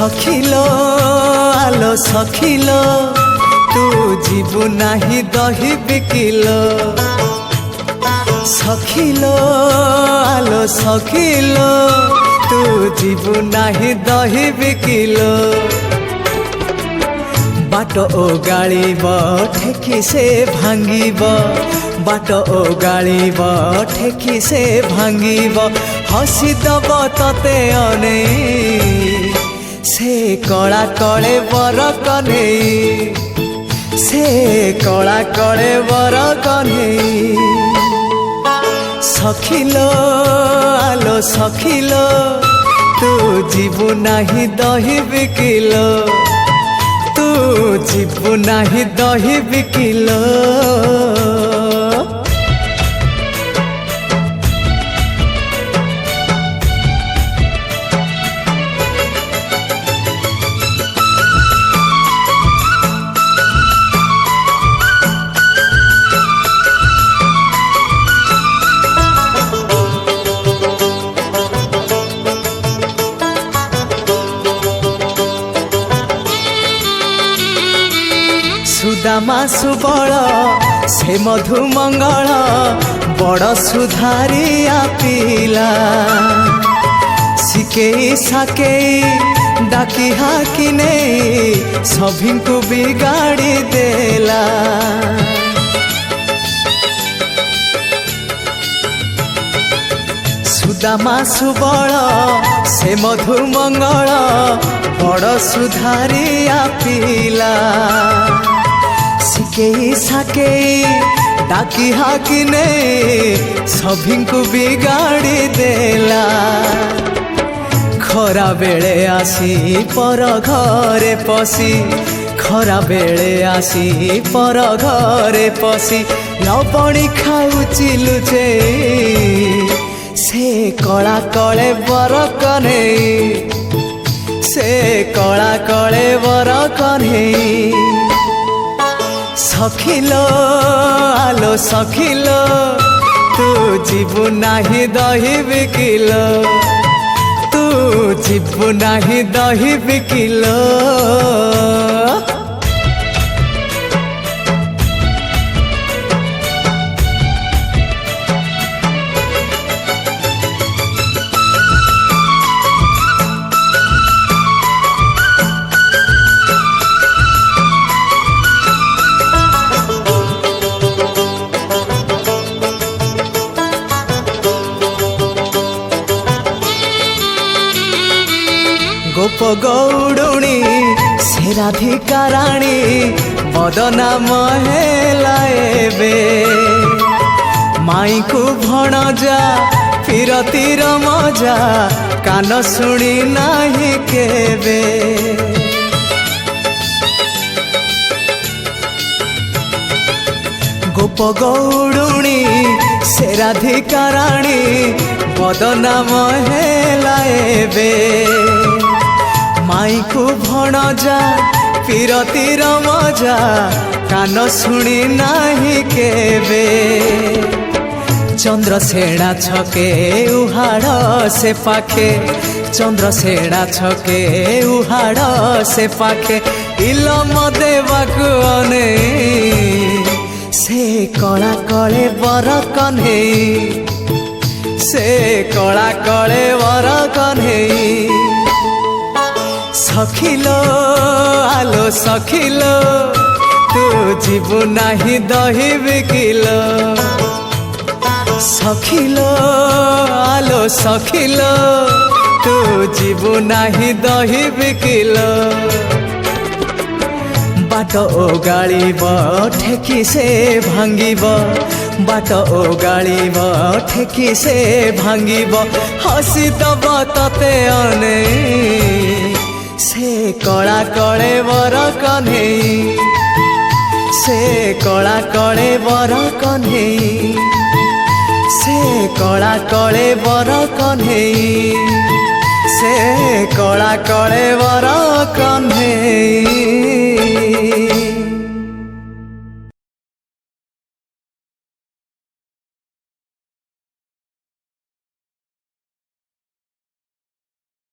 सखिलो आलो सखिलो तू जीवु नाही दही बिकिलो सखिलो आलो सखिलो तू जीवु नाही दही बिकिलो बाट ओगाळीब ठेकी से भांगीब बाट ओगाळीब ठेकी से भांगीब हसी दब तते अने से कला कले बर कन्हई से कला कले बर कन्हई सखिलो आलो सखिलो तू जीवु नाही दही बिकिलो तू जीवु नाही दही बिकिलो सुदामा सुबल से मधु मंगल बड़ सुधारिया पीला सिकेई साकेई डाकी हाकी नहीं सभी को बिगाड़ी देला सुदामा सुबल से मधु मंगल बड़ सुधारिया पीला सिकेई साकेई डाकी हाकी ने सभी को बिगाड़ी देला खरा बेले आसी पर घरे पसी खरा बेले आसी पर घरे पसी लवणी खाऊची लुचे से कला कले बर कन्हई से कला कले बर कन्हई सखिलो आलो सखिलो तू जीवु नाही दही बिकिलो तू जीवु नाही दही बिकिलो गोप गौड़ुणी से राधिका राणी बदनाम हेलाएबे माई को भणजा फिरतीर मजा कान शुणी नाही केबे गोप गौड़ुणी से राधिका राणी बदनाम हेलाएबे माई को भणजा फिरतीर मजा कान शुणी नाही केबे चंद्रसेना छके उहाड़ से पाखे चंद्रसेना छके उहाड़ से पाखे इलम देवाकु अने से कला कले बर कन्हई से कला कले बर कन्हई सखिलो आलो सखिलो तू जीवु नाही दही बिकिलो सखिलो आलो सखिलो तू जीवु नाही दही बिकिलो बाट ओगाळीब ठेकी से भांगीब बाट ओगाळीब ठेकी से भांगीब हसी दब तते अने से कला कले बर कन्हई से कला कले बर कन्हई से कला कले बर कन्हई से कला कले बर कन्हई।